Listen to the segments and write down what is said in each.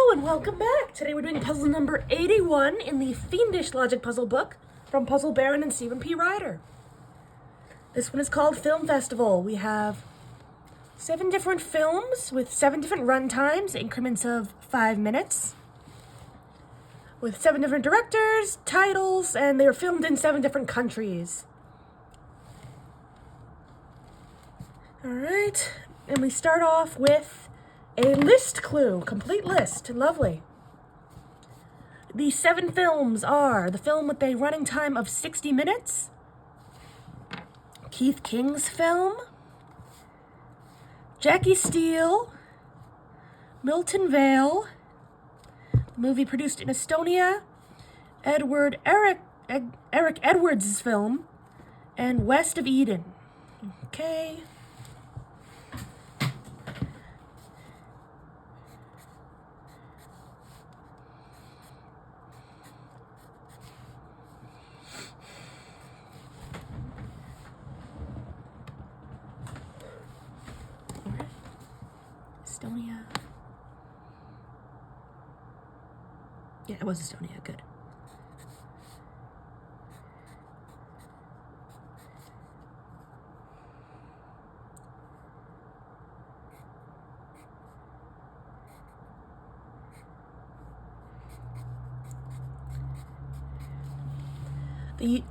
And welcome back. Today we're doing puzzle number 81 in the Fiendish Logic Puzzle book from Puzzle Baron and Stephen P. Ryder. This one is called Film Festival. We have 7 different films with 7 different run times, increments of 5 minutes, with 7 different directors, titles, and they were filmed in 7 different countries. Alright, and we start off with a list clue, complete list, lovely. The 7 films are the film with a running time of 60 minutes, Keith King's film, Jackie Steele, Milton Vale, movie produced in Estonia, Eric Edwards' film, and West of Eden. Okay. Estonia. Yeah, it was Estonia. Good.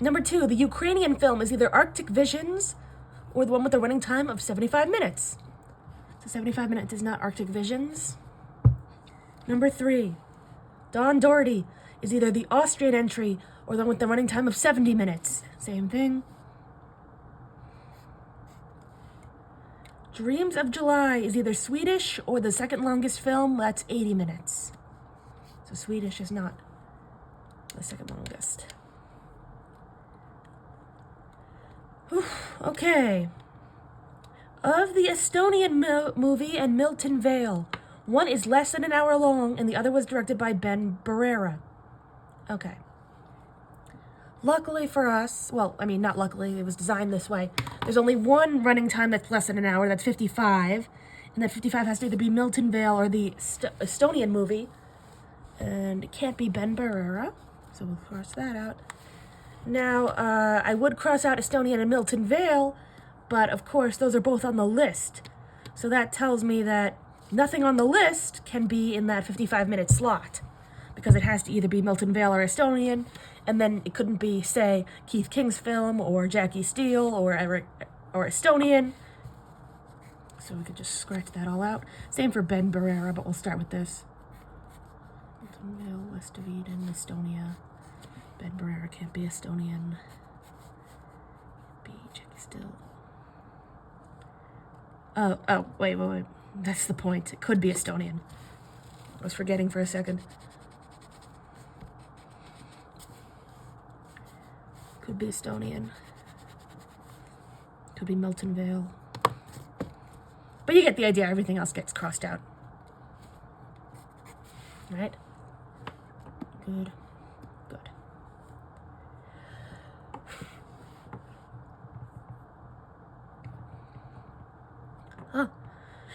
Number 2, the Ukrainian film is either Arctic Visions or the one with the running time of 75 minutes. So 75 minutes is not Arctic Visions. Number 3, Don Doherty is either the Austrian entry or the one with the running time of 70 minutes. Same thing. Dreams of July is either Swedish or the second longest film. That's 80 minutes. So Swedish is not the second longest. Whew, okay. Of the Estonian movie and Milton Vale, one is less than an hour long and the other was directed by Ben Barrera. Okay. Luckily for us, well, I mean, not luckily, it was designed this way. There's only one running time that's less than an hour, that's 55. And that 55 has to either be Milton Vale or the Estonian movie. And it can't be Ben Barrera, so we'll cross that out. Now, I would cross out Estonian and Milton Vale, but of course, those are both on the list. So that tells me that nothing on the list can be in that 55-minute slot, because it has to either be Milton Vale or Estonian, and then it couldn't be, say, Keith King's film, or Jackie Steele, or Estonian. So we could just scratch that all out. Same for Ben Barrera, but we'll start with this. Milton Vale, West of Eden, Estonia. Ben Barrera can't be Estonian. Be Jackie Steele. Oh, wait. That's the point. It could be Estonian. I was forgetting for a second. Could be Estonian. Could be Milton Vale. But you get the idea. Everything else gets crossed out. All right? Good.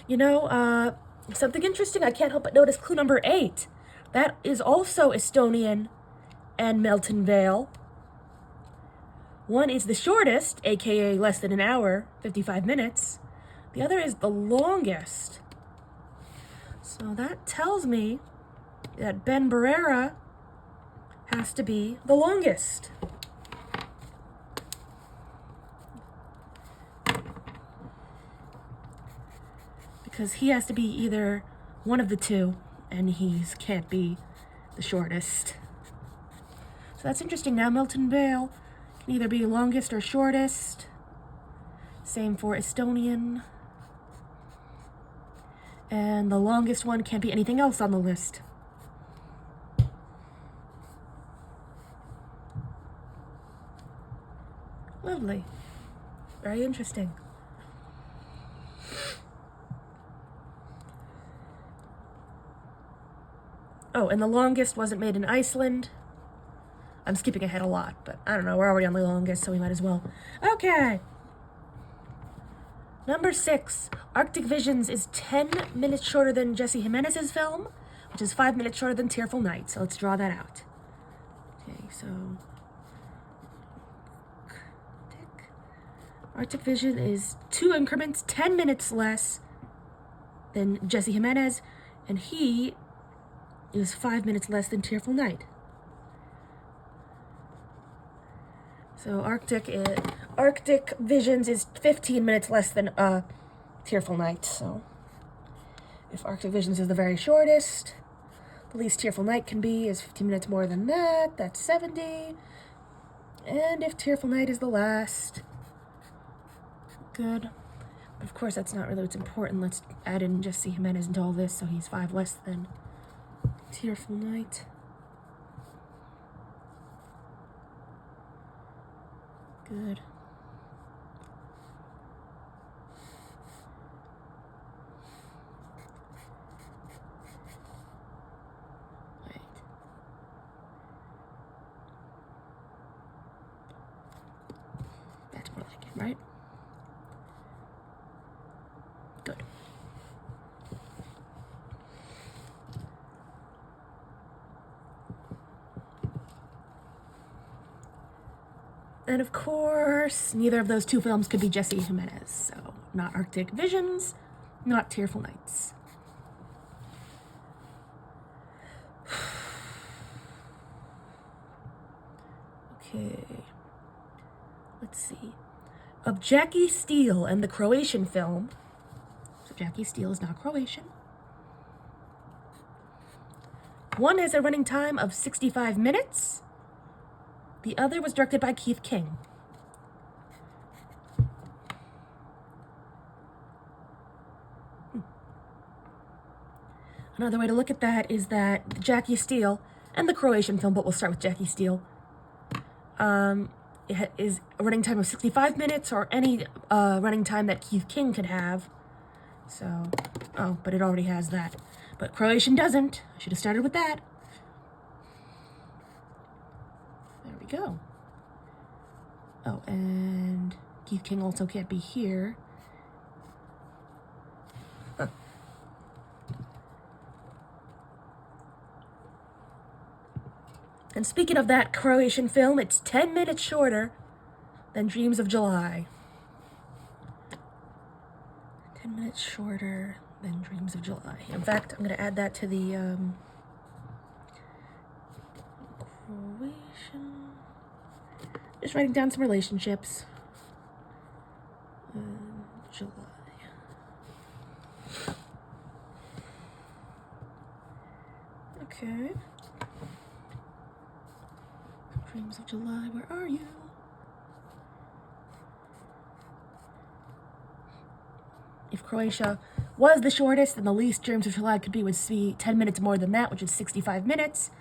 You know, something interesting, I can't help but notice clue number 8. That is also Estonian and Milton Vale. One is the shortest, aka less than an hour, 55 minutes. The other is the longest. So that tells me that Ben Barrera has to be the longest. Because he has to be either one of the two, and he can't be the shortest. So that's interesting. Now Milton Vale can either be longest or shortest. Same for Estonian. And the longest one can't be anything else on the list. Lovely. Very interesting. Oh, and the longest wasn't made in Iceland. I'm skipping ahead a lot, but I don't know. We're already on the longest, so we might as well. Okay. Number 6, Arctic Visions is 10 minutes shorter than Jesse Jimenez's film, which is 5 minutes shorter than Tearful Night. So let's draw that out. Okay, so Arctic Vision is 2 increments, 10 minutes less than Jesse Jimenez, and he is 5 minutes less than Tearful Night. So Arctic Visions is 15 minutes less than Tearful Night. So if Arctic Visions is the very shortest, the least Tearful Night can be is 15 minutes more than that. That's 70. And if Tearful Night is the last, good. But of course, that's not really what's important. Let's add in Jesse Jimenez into all this, so he's 5 less than Tearful Night. Good. Right. That's more like it, right? Good. And of course, neither of those 2 films could be Jesse Jimenez. So, not Arctic Visions, not Tearful Nights. Okay. Let's see. Of Jackie Steele and the Croatian film. So Jackie Steele is not Croatian. One has a running time of 65 minutes. The other was directed by Keith King. Another way to look at that is that Jackie Steele and the Croatian film, but we'll start with Jackie Steele, it is a running time of 65 minutes or any running time that Keith King could have. So, oh, but it already has that. But Croatian doesn't. I should have started with that. There we go. Oh, and Keith King also can't be here. Huh. And speaking of that Croatian film, it's 10 minutes shorter than Dreams of July. 10 minutes shorter than Dreams of July. In fact, I'm going to add that to the Croatian. Just writing down some relationships. July. Okay. Dreams of July, where are you? If Croatia was the shortest, then the least Dreams of July could be would be 10 minutes more than that, which is 65 minutes.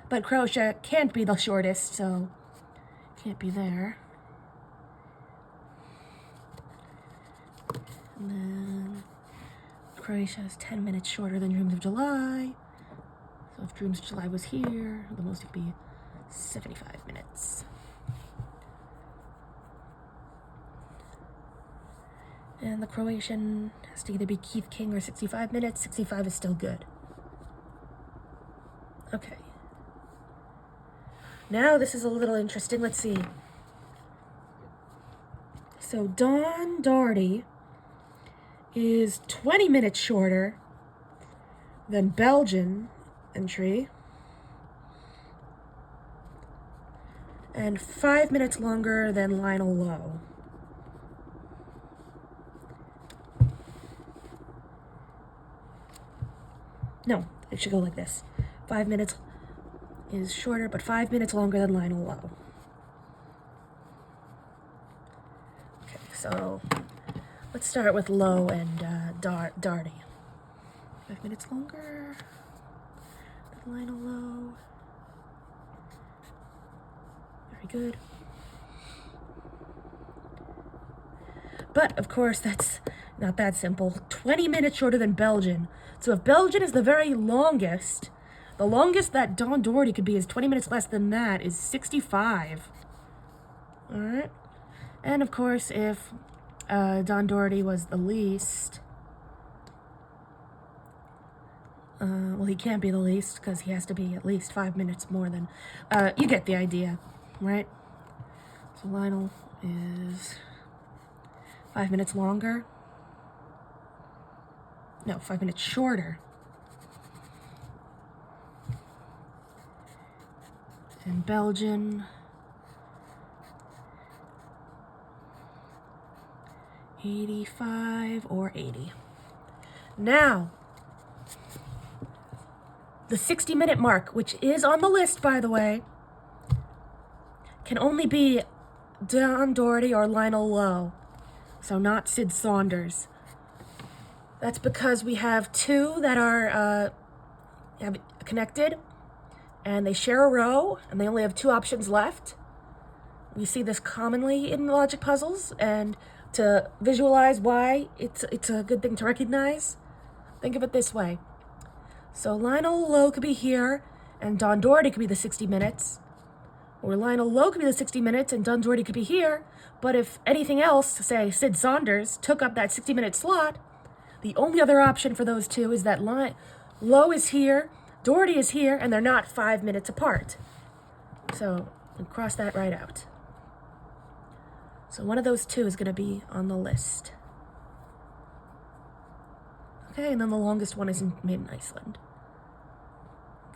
But Croatia can't be the shortest, so can't be there. And then Croatia is 10 minutes shorter than Dreams of July. So if Dreams of July was here, the most it could be 75 minutes. And the Croatian has to either be Keith King or 65 minutes. 65 is still good. Okay. Now this is a little interesting. Let's see. So Don Doherty is 20 minutes shorter than Belgian entry. And 5 minutes longer than Lionel Lowe. No, it should go like this. 5 minutes is shorter, but 5 minutes longer than Lionel Lowe. Okay, so let's start with Lowe and Doherty. 5 minutes longer than Lionel Lowe. Very good. But, of course, that's not that simple. 20 minutes shorter than Belgian. So if Belgian is the very longest, the longest that Don Doherty could be is 20 minutes less than that is 65. Alright? And, of course, if Don Doherty was the least, Well, he can't be the least because he has to be at least 5 minutes more than... you get the idea, right? So Lionel is 5 minutes longer. No, 5 minutes shorter. And Belgian... 85 or 80. Now, the 60-minute mark, which is on the list, by the way, can only be Don Doherty or Lionel Lowe. So not Sid Saunders. That's because we have two that are connected, and they share a row, and they only have two options left. We see this commonly in logic puzzles, and to visualize why it's a good thing to recognize, think of it this way. So Lionel Lowe could be here, and Don Doherty could be the 60 minutes. Or Lionel Lowe could be the 60 minutes, and Don Doherty could be here. But if anything else, say Sid Saunders, took up that 60-minute slot, the only other option for those two is that Lowe is here, Doherty is here, and they're not 5 minutes apart. So we'll cross that right out. So one of those two is going to be on the list. Okay, and then the longest one is made in Iceland.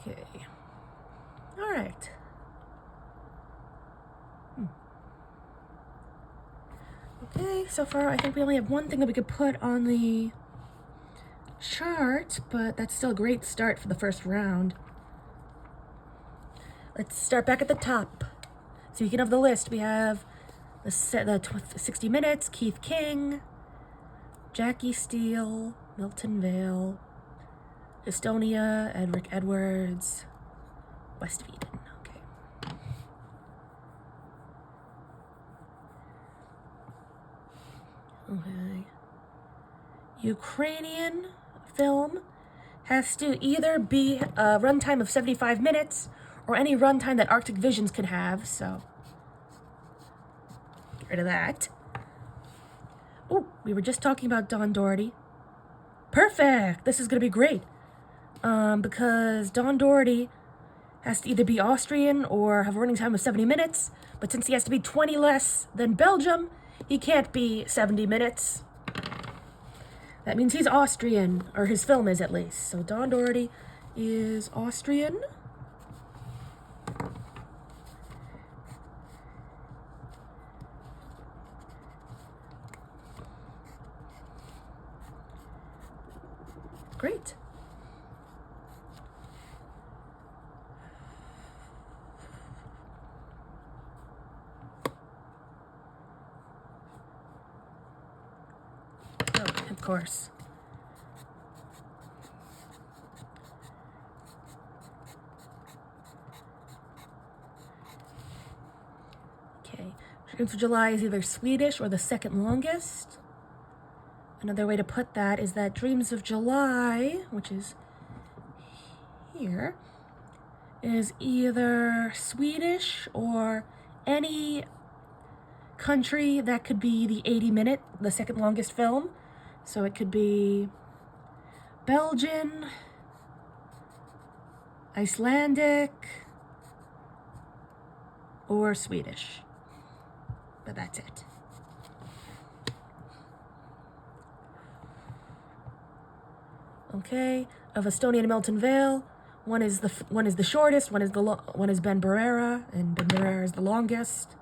Okay. All right. Okay, so far I think we only have one thing that we could put on the chart, but that's still a great start for the first round. Let's start back at the top. Speaking of the list, we have the 60 Minutes, Keith King, Jackie Steele, Milton Vale, Estonia, Rick Edwards, West Eden. Okay. Okay. Ukrainian film has to either be a runtime of 75 minutes or any runtime that Arctic Visions could have, so get rid of that. Oh, we were just talking about Don Doherty. Perfect! This is going to be great. Because Don Doherty has to either be Austrian or have a running time of 70 minutes, but since he has to be 20 less than Belgium, he can't be 70 minutes. That means he's Austrian, or his film is at least. So Don Doherty is Austrian. Great. Oh, of course. Okay. Dreams of July is either Swedish or the second longest. Another way to put that is that Dreams of July, which is here, is either Swedish or any country that could be the 80-minute, the second longest film. So it could be Belgian, Icelandic, or Swedish. But that's it. Okay, of Estonia and Milton Vale, one is the shortest, one is Ben Barrera, and Ben Barrera is the longest.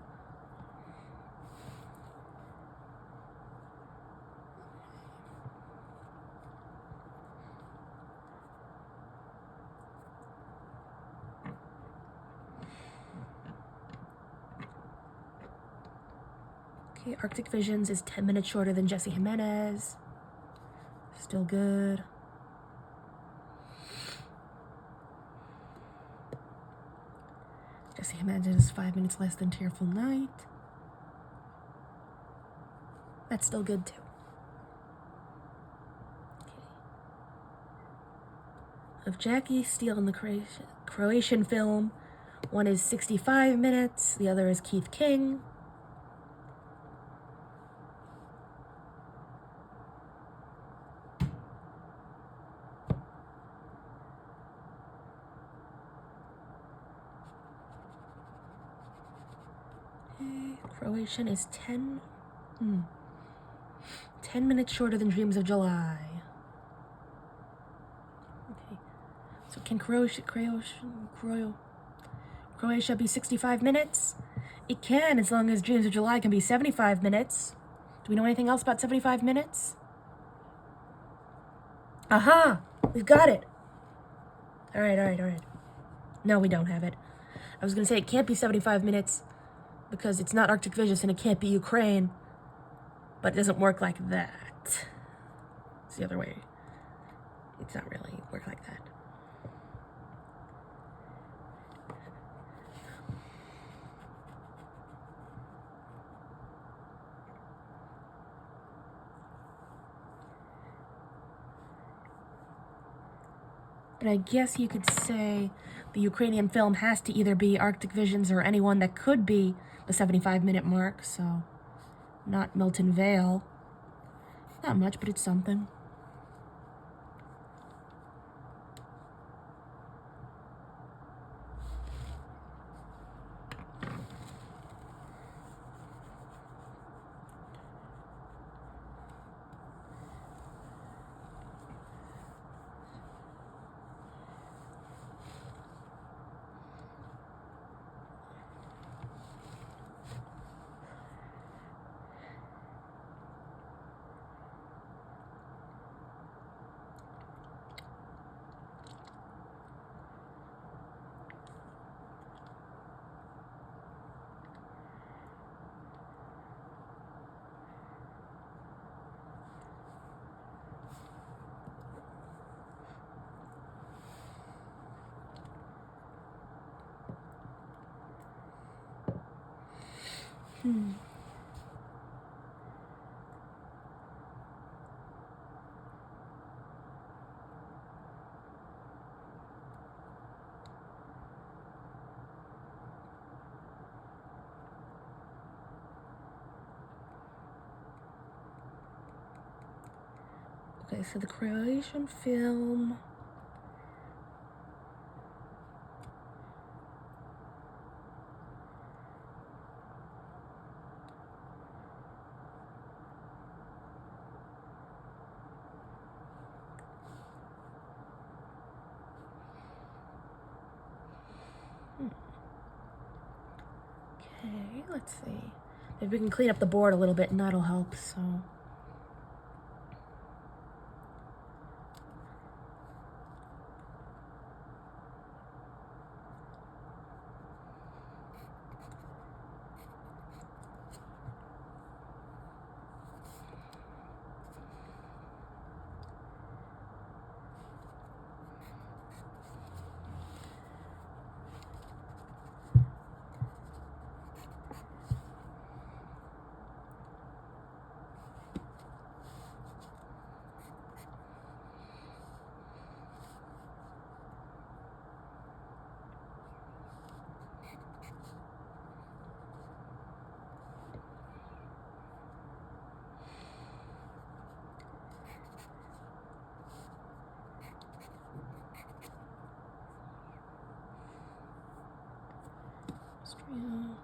Okay, Arctic Visions is 10 minutes shorter than Jesse Jimenez. Still good. Jesse Jimenez is 5 minutes less than Tearful Night. That's still good too. Okay. Of Jackie Steele in the Croatian film, one is 65 minutes, the other is Keith King. Croatian is 10 minutes shorter than Dreams of July. Okay. So can Croatia be 65 minutes? It can, as long as Dreams of July can be 75 minutes. Do we know anything else about 75 minutes? Aha! We've got it! Alright. No, we don't have it. I was gonna say it can't be 75 minutes because it's not Arctic Vision and it can't be Ukraine. But it doesn't work like that. It's the other way. It's not really work like that. But I guess you could say the Ukrainian film has to either be Arctic Visions or anyone that could be the 75-minute mark, so not Milton Vale. Not much, but it's something. Okay, so the Croatian film. Okay, let's see. Maybe we can clean up the board a little bit and that'll help, so. Austria.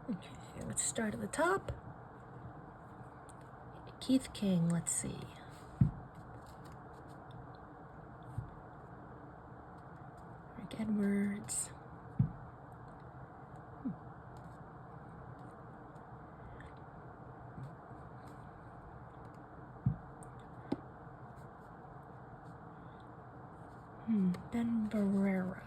Okay, let's start at the top. Keith King, let's see. Rick Edwards. Ben Barrera.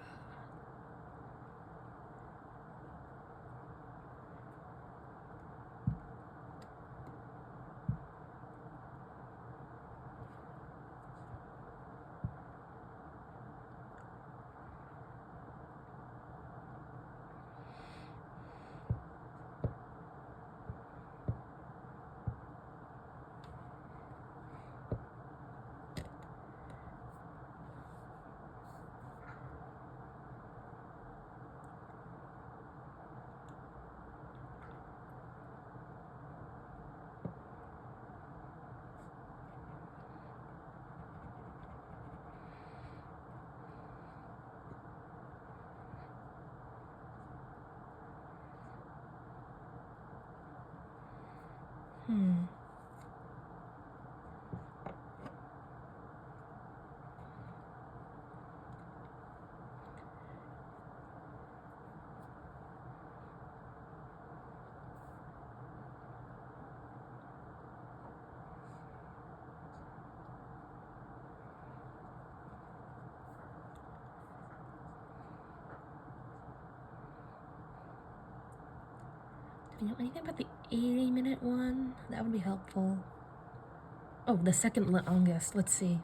Do you know anything about the 80-minute one? That would be helpful. Oh, the second longest. Let's see.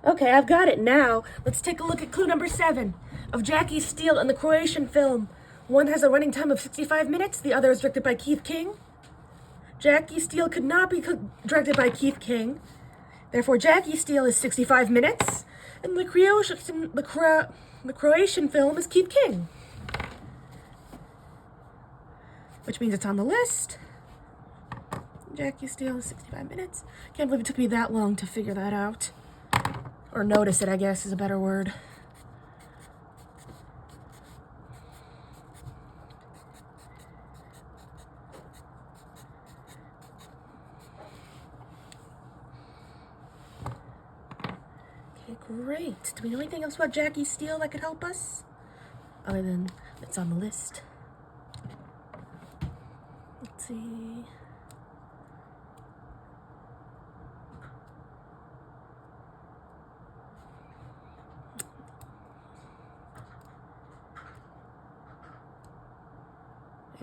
Okay, I've got it now. Let's take a look at clue number 7 of Jackie Steele and the Croatian film. One has a running time of 65 minutes. The other is directed by Keith King. Jackie Steele could not be directed by Keith King. Therefore, Jackie Steele is 65 minutes, and the Croatian film is Keith King. Which means it's on the list. Jackie Steele is 65 minutes. Can't believe it took me that long to figure that out. Or notice it, I guess, is a better word. Okay, great. Do we know anything else about Jackie Steele that could help us? Other than it's on the list. Let's see.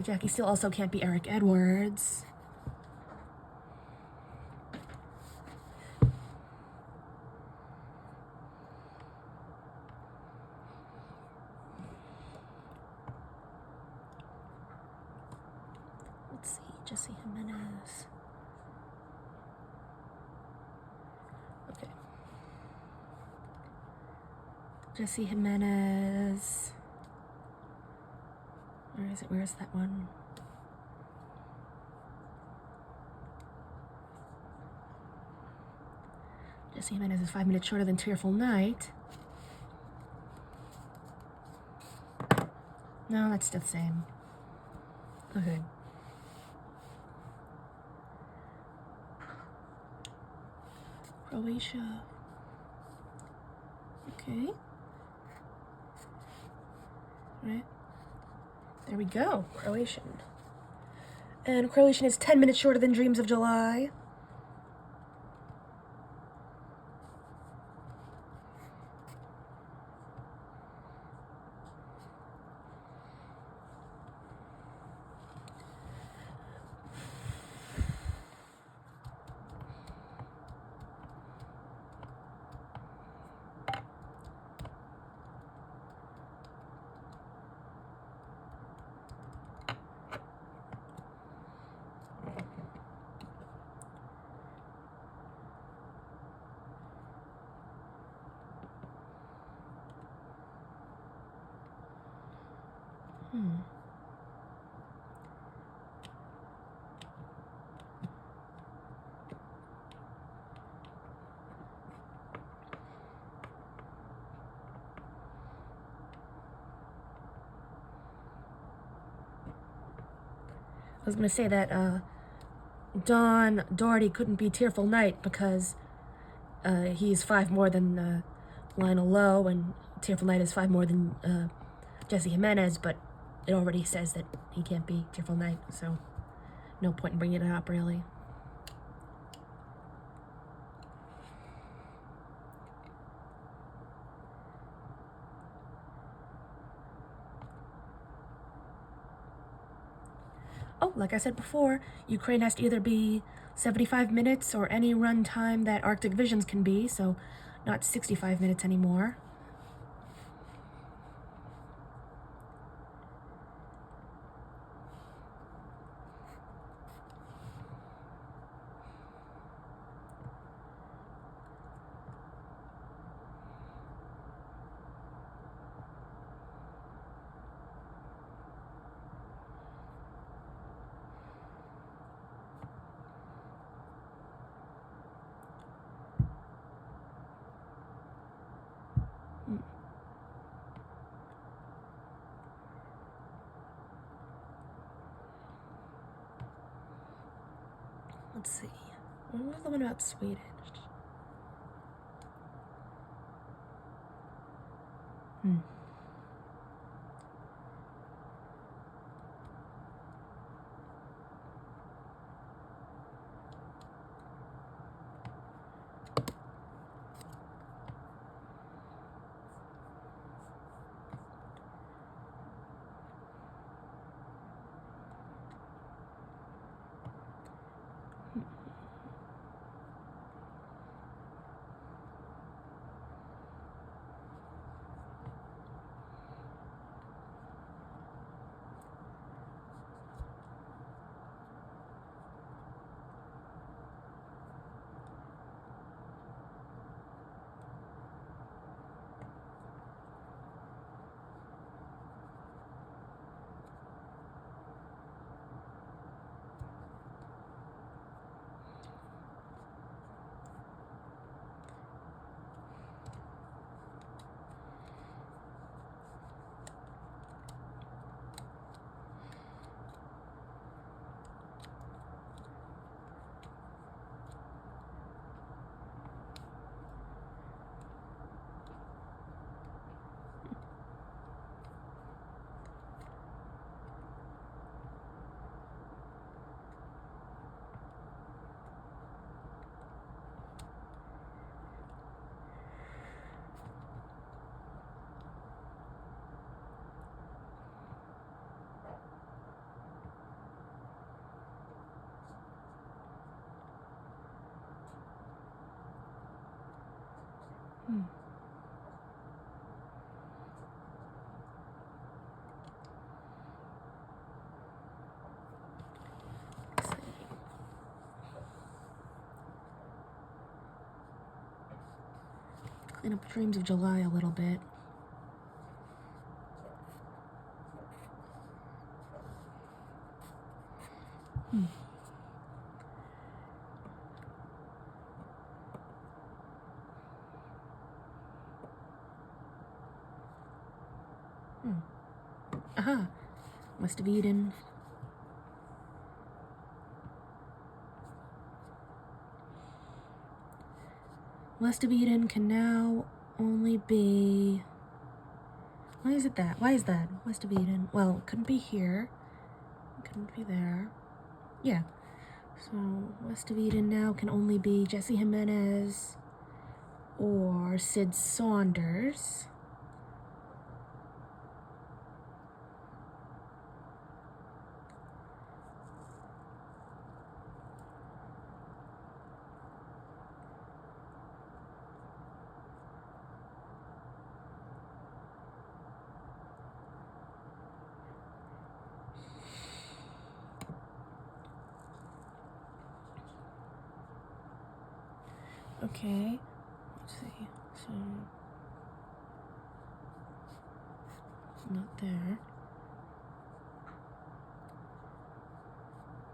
Jackie Steele also can't be Eric Edwards. Let's see, Jesse Jimenez. Okay. Jesse Jimenez. Where is it? Where is that one? Jesse Jimenez is 5 minutes shorter than Tearful Night. No, that's still the same. Okay. Croatia. Okay. Right. There we go, Croatian. And Croatian is 10 minutes shorter than Dreams of July. I was going to say that Don Doherty couldn't be Tearful Night because he's 5 more than Lionel Lowe, and Tearful Night is 5 more than Jesse Jimenez, but it already says that he can't be Tearful Night, so no point in bringing it up, really. Oh, like I said before, Ukraine has to either be 75 minutes or any run time that Arctic Visions can be, so not 65 minutes anymore. Let's see. What was the one about Swedish? Clean up Dreams of July a little bit. Aha! West of Eden. West of Eden can now only be... Why is it that? Why is that? West of Eden. Well, it couldn't be here. It couldn't be there. Yeah. So, West of Eden now can only be Jesse Jimenez or Sid Saunders. Okay, let's see, so, not there.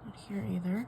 Not here either.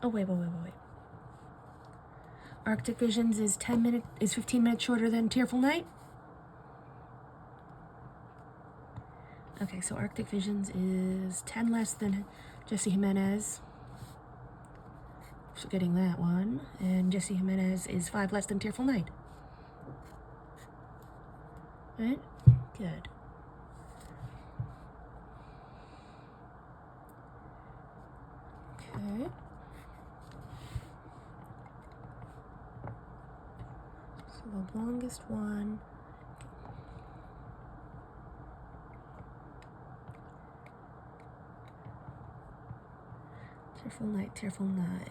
Oh, wait. Arctic Visions is 15 minutes shorter than Tearful Night. Okay, so Arctic Visions is 10 less than Jesse Jimenez. Forgetting that one. And Jesse Jimenez is 5 less than Tearful Night. Right? Good. Okay. So the longest one. Tearful Night, Tearful Night.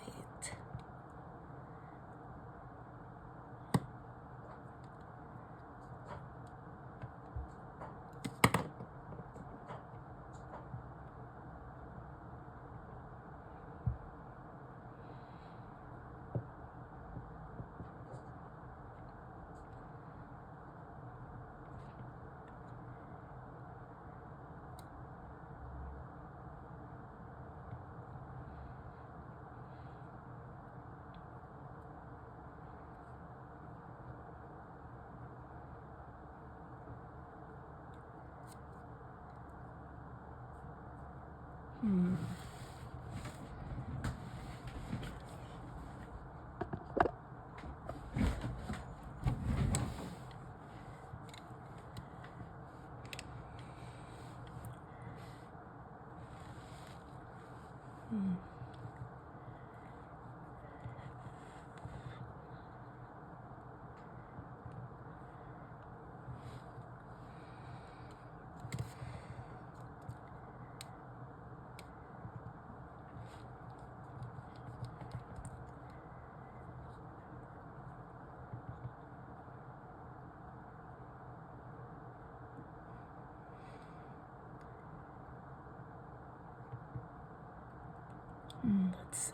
Let's see.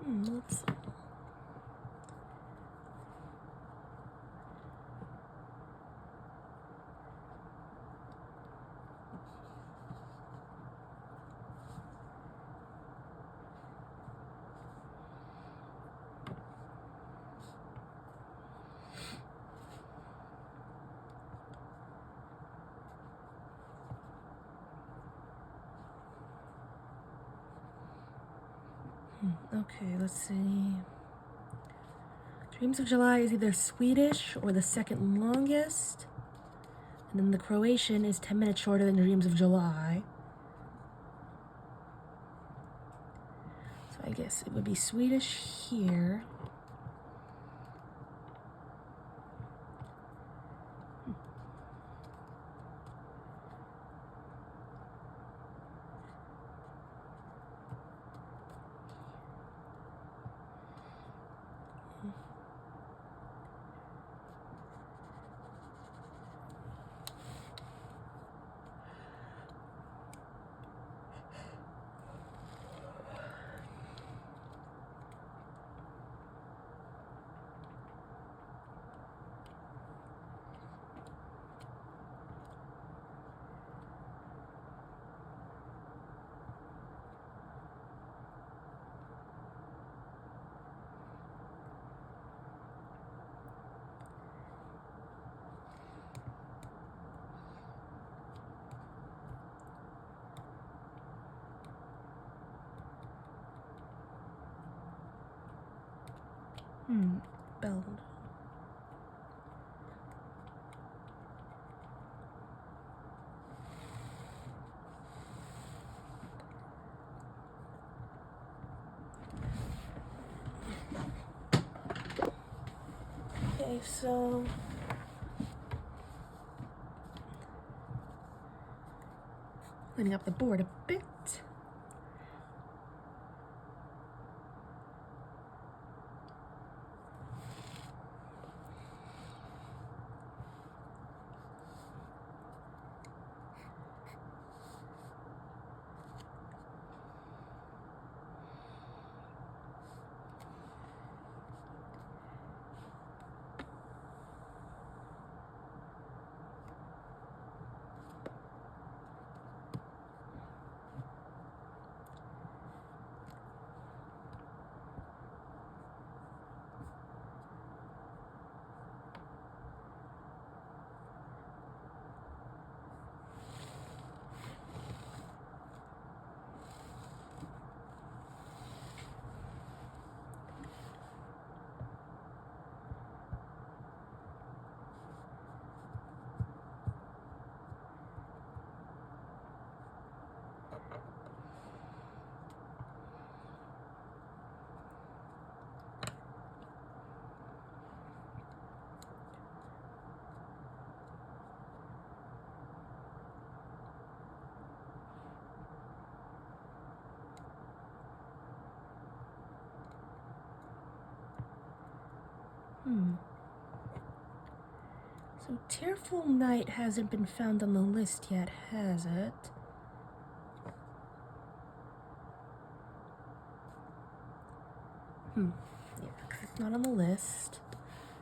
Let's see. Okay, let's see. Dreams of July is either Swedish or the second longest. And then the Croatian is 10 minutes shorter than Dreams of July. So I guess it would be Swedish here. Bell. Okay, so cleaning up the board a bit. So Tearful Night hasn't been found on the list yet, has it? Yeah, because it's not on the list.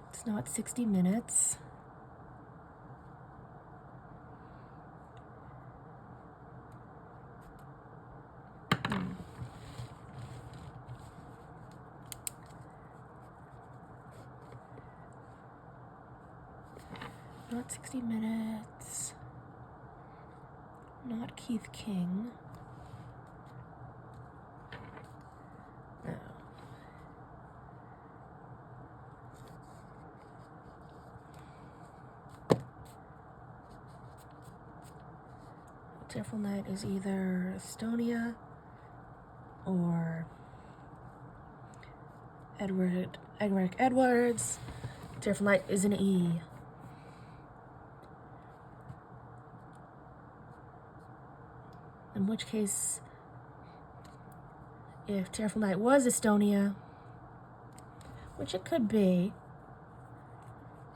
It's not 60 minutes. Not 60 minutes. Not Keith King. No. Tearful Night is either Estonia or Edward Edwards. Tearful Night is an E. In which case, if Tearful Night was Estonia, which it could be,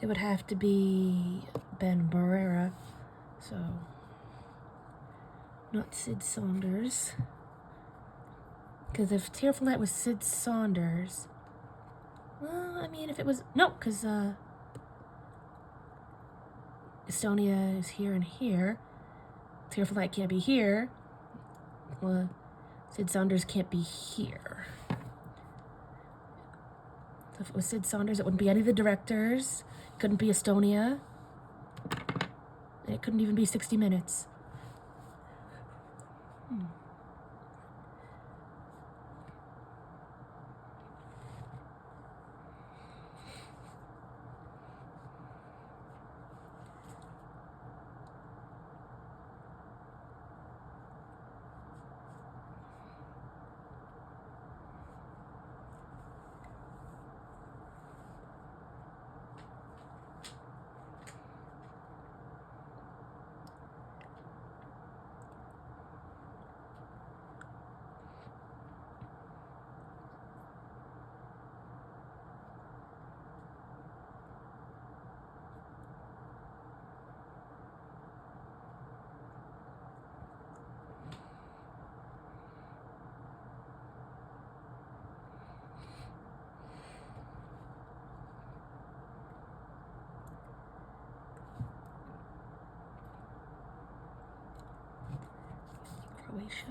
it would have to be Ben Barrera, so not Sid Saunders. Because if Tearful Night was Sid Saunders, well, I mean, if it was, no, because Estonia is here and here. Tearful Night can't be here. Well, Sid Saunders can't be here. So if it was Sid Saunders, it wouldn't be any of the directors. It couldn't be Estonia. And it couldn't even be 60 Minutes. Croatia.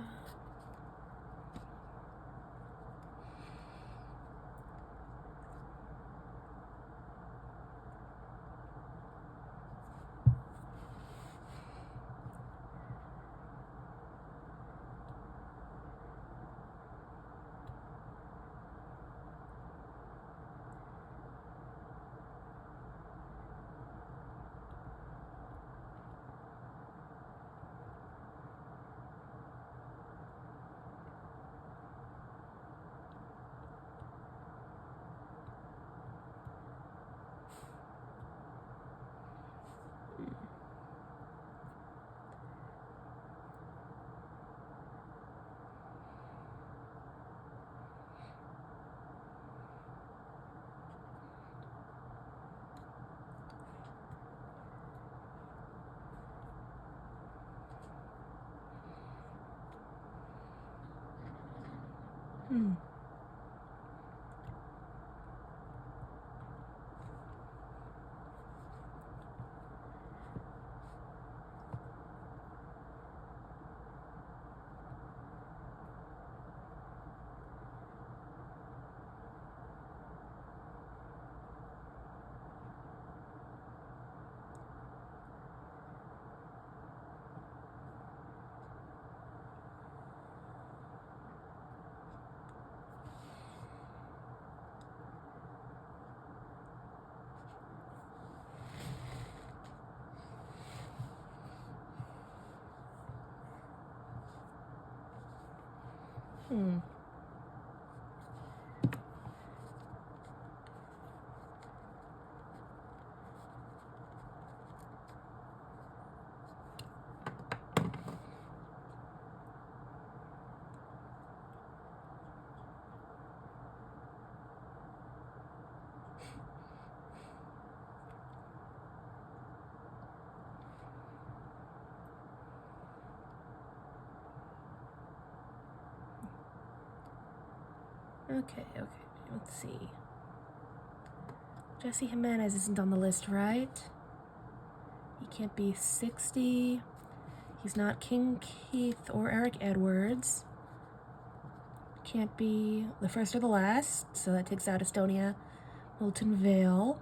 Okay, let's see. Jesse Jimenez isn't on the list, right? He can't be 60. He's not King Keith or Eric Edwards. Can't be the first or the last, so that takes out Estonia, Milton Vale.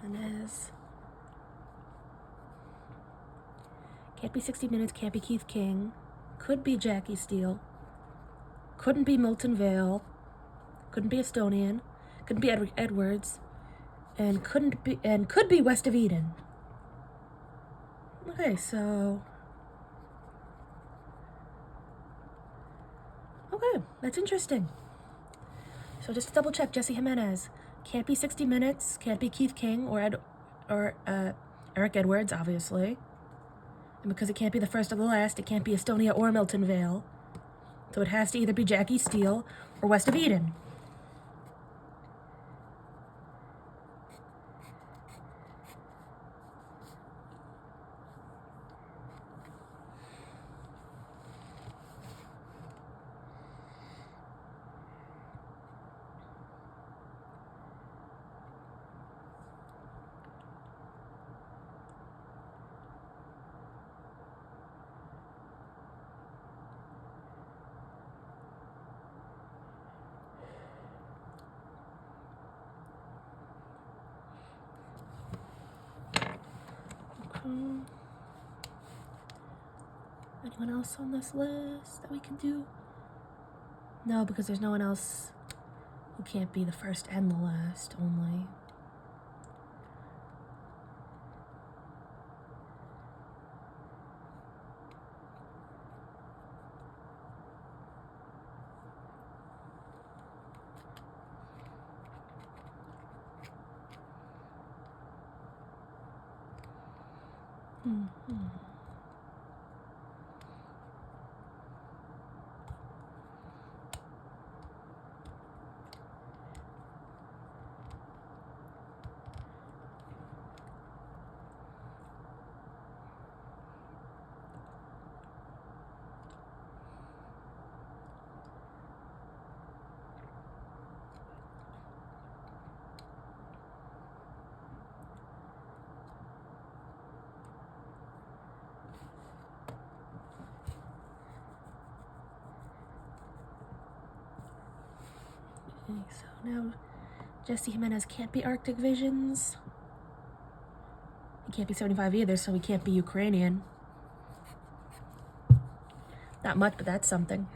Jimenez. Can't be 60 Minutes, can't be Keith King. Could be Jackie Steele. Couldn't be Milton Vale. Couldn't be Estonian. Couldn't be Edwards. And could be West of Eden. Okay, so okay, that's interesting. So just to double check, Jesse Jimenez can't be 60 Minutes, can't be Keith King or Eric Edwards, obviously. And because it can't be the first or the last, it can't be Estonia or Milton Vale. So it has to either be Jackie Steele or West of Eden. Anyone else on this list that we can do? No, because there's no one else who can't be the first and the last only. Okay, so now Jesse Jimenez can't be Arctic Visions. He can't be 75 either, so he can't be Ukrainian. Not much, but that's something.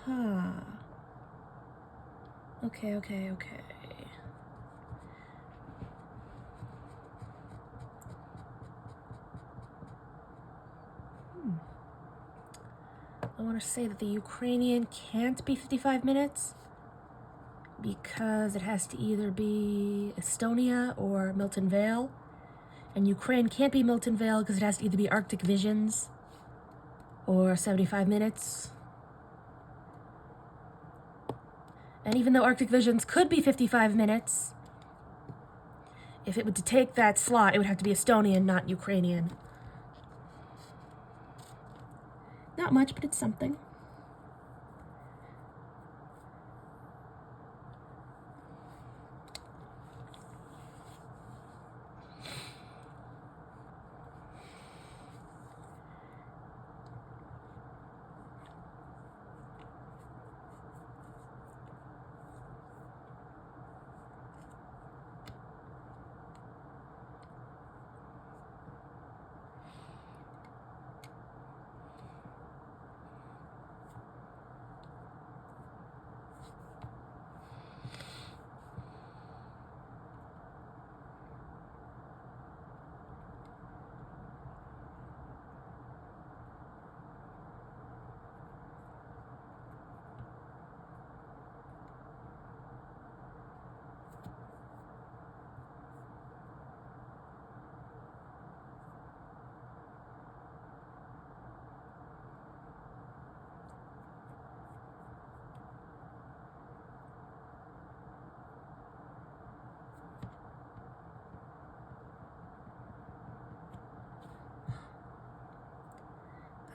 Huh. Okay, okay, okay. I want to say that the Ukrainian can't be 55 minutes because it has to either be Estonia or Milton Vale. And Ukraine can't be Milton Vale because it has to either be Arctic Visions or 75 minutes. And even though Arctic Visions could be 55 minutes, if it were to take that slot, it would have to be Estonian, not Ukrainian. Not much, but it's something.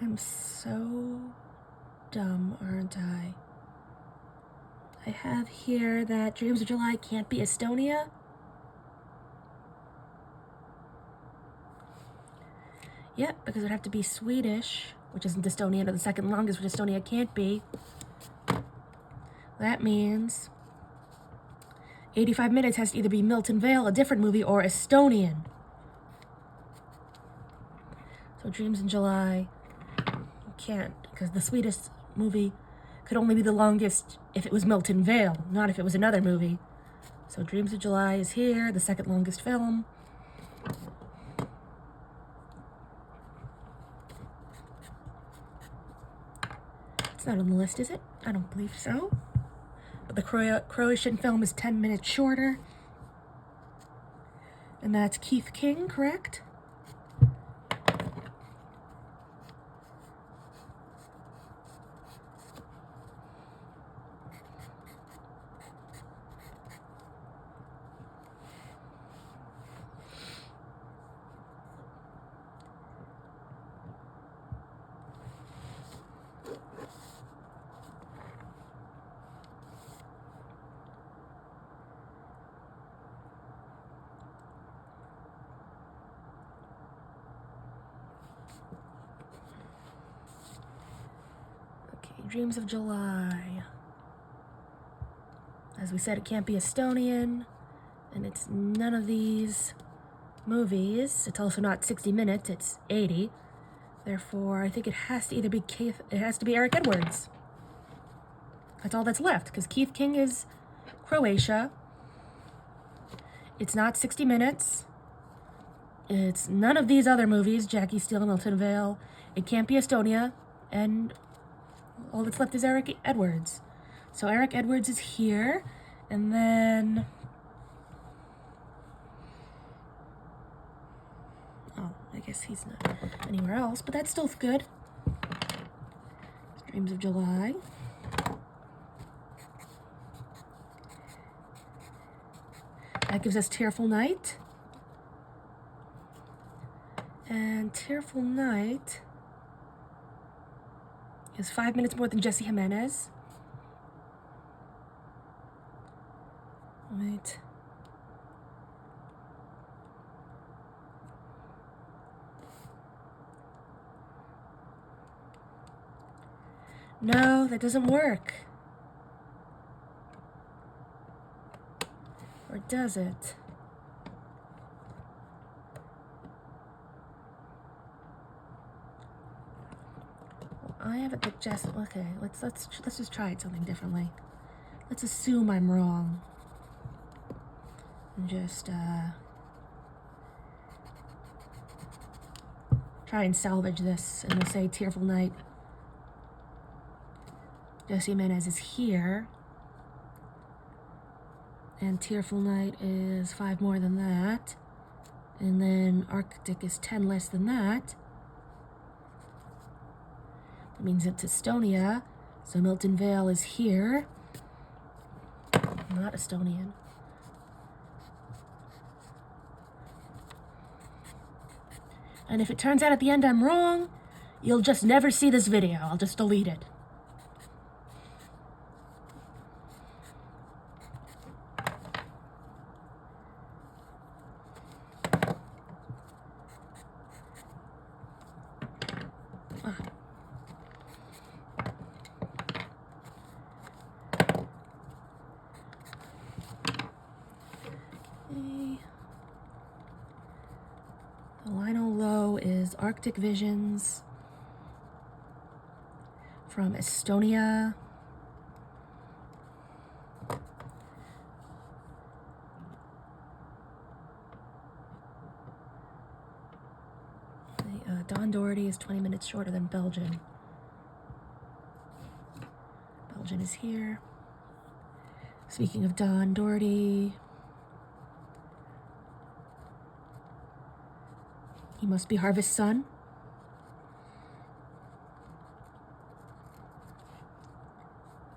I'm so dumb, aren't I? I have here that Dreams of July can't be Estonia. Yep, because it would have to be Swedish, which isn't Estonian, or the second longest, which Estonia can't be. That means 85 minutes has to either be Milton Vale, a different movie, or Estonian. So Dreams in July can't, because the Swedish movie could only be the longest if it was Milton Vale, not if it was another movie. So Dreams of July is here, the second longest film. It's not on the list, is it? I don't believe so. But the Croatian film is 10 minutes shorter. And that's Keith King, correct? Dreams of July. As we said, it can't be Estonian, and it's none of these movies. It's also not 60 minutes, it's 80. Therefore, I think it has to either be Eric Edwards. That's all that's left, because Keith King is Croatia. It's not 60 minutes. It's none of these other movies, Jackie Steele, Milton Vale. It can't be Estonia, and all that's left is Eric Edwards. So Eric Edwards is here, and then... oh, I guess he's not anywhere else, but that's still good. Dreams of July. That gives us Tearful Night. And Tearful Night is 5 minutes more than Jesse Jimenez. Right. No, that doesn't work. Or does it? I have it that Jess. Okay, let's just try it something differently. Let's assume I'm wrong. And just try and salvage this, and we'll say Tearful Night. Jesse Jimenez is here, and Tearful Night is 5 more than that, and then Arctic is 10 less than that. That means it's Estonia, so Milton Vale is here. Not Estonian. And if it turns out at the end I'm wrong, you'll just never see this video. I'll just delete it. The Lionel Low is Arctic Visions from Estonia. Don Doherty is 20 minutes shorter than Belgian. Belgian is here. Speaking of Don Doherty, he must be Harvest Sun.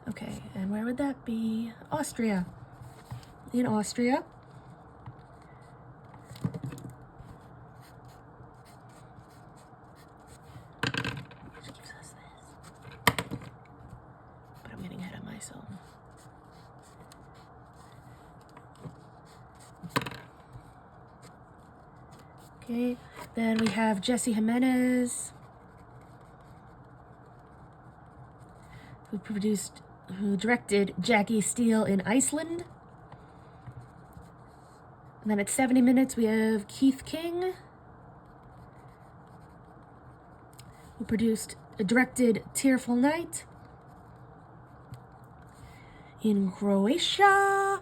Okay, and where would that be? Austria. In Austria. Which gives us this. But I'm getting ahead of myself. Okay, then we have Jesse Jimenez, who directed Jackie Steele in Iceland. And then at 70 minutes, we have Keith King, who directed Tearful Night in Croatia.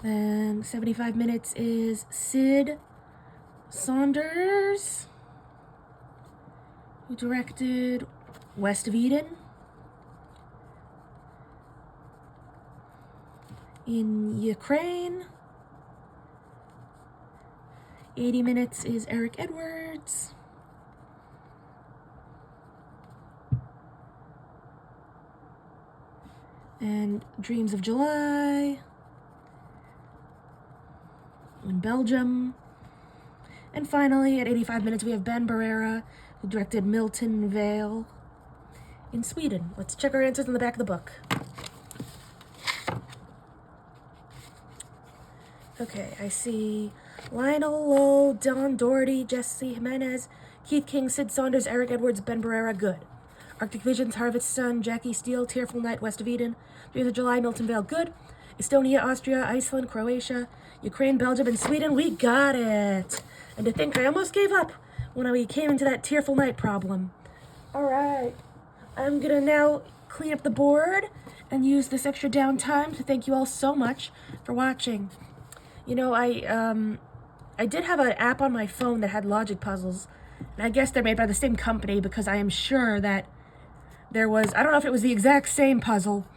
Then 75 minutes is Sid Saunders, who directed West of Eden in Ukraine. 80 minutes is Eric Edwards. And Dreams of July in Belgium. And finally, at 85 minutes, we have Ben Barrera, who directed Milton Vale in Sweden. Let's check our answers in the back of the book. Okay, I see Lionel Lowe, Don Doherty, Jesse Jimenez, Keith King, Sid Saunders, Eric Edwards, Ben Barrera, good. Arctic Visions, Harvest Sun, Jackie Steele, Tearful Night, West of Eden, Dreams of July, Milton Vale, good. Estonia, Austria, Iceland, Croatia, Ukraine, Belgium, and Sweden, we got it. And to think I almost gave up when we came into that Tearful Night problem. All right, I'm gonna now clean up the board and use this extra downtime to thank you all so much for watching. You know, I did have an app on my phone that had logic puzzles, and I guess they're made by the same company because I am sure that there was, I don't know if it was the exact same puzzle,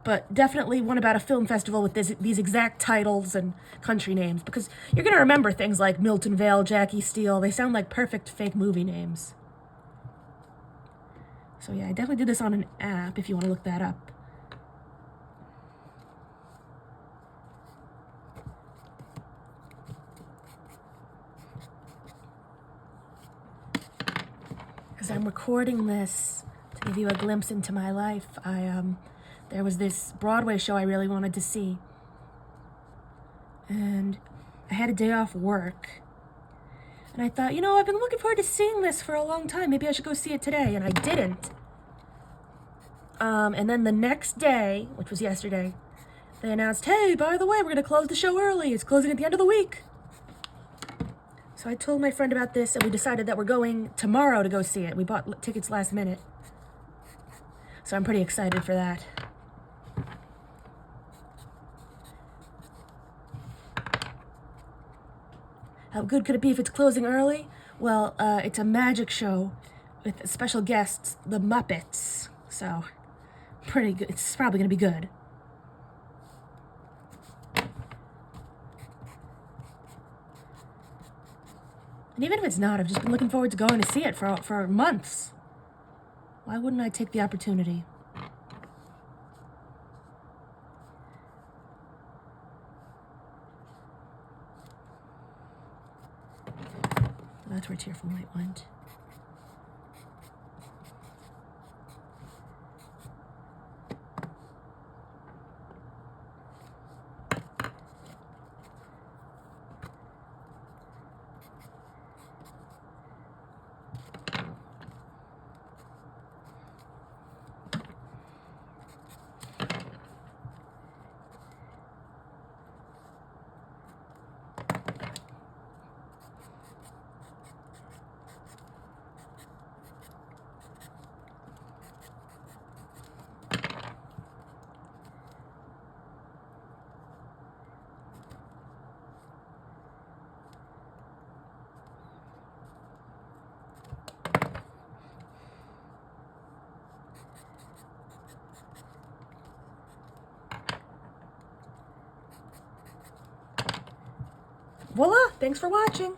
but definitely one about a film festival with these exact titles and country names, because you're going to remember things like Milton Vale, Jackie Steele. They sound like perfect fake movie names. So yeah, I definitely did this on an app if you want to look that up. As I'm recording this to give you a glimpse into my life, there was this Broadway show I really wanted to see. And I had a day off work. And I thought, you know, I've been looking forward to seeing this for a long time. Maybe I should go see it today. And I didn't. And then the next day, which was yesterday, they announced, hey, by the way, we're going to close the show early. It's closing at the end of the week. So I told my friend about this, and we decided that we're going tomorrow to go see it. We bought tickets last minute. So I'm pretty excited for that. How good could it be if it's closing early? Well, it's a magic show with special guests, the Muppets. So, pretty good. It's probably going to be good. And even if it's not, I've just been looking forward to going to see it for months. Why wouldn't I take the opportunity? That's where Tearful Night went. Voila! Thanks for watching!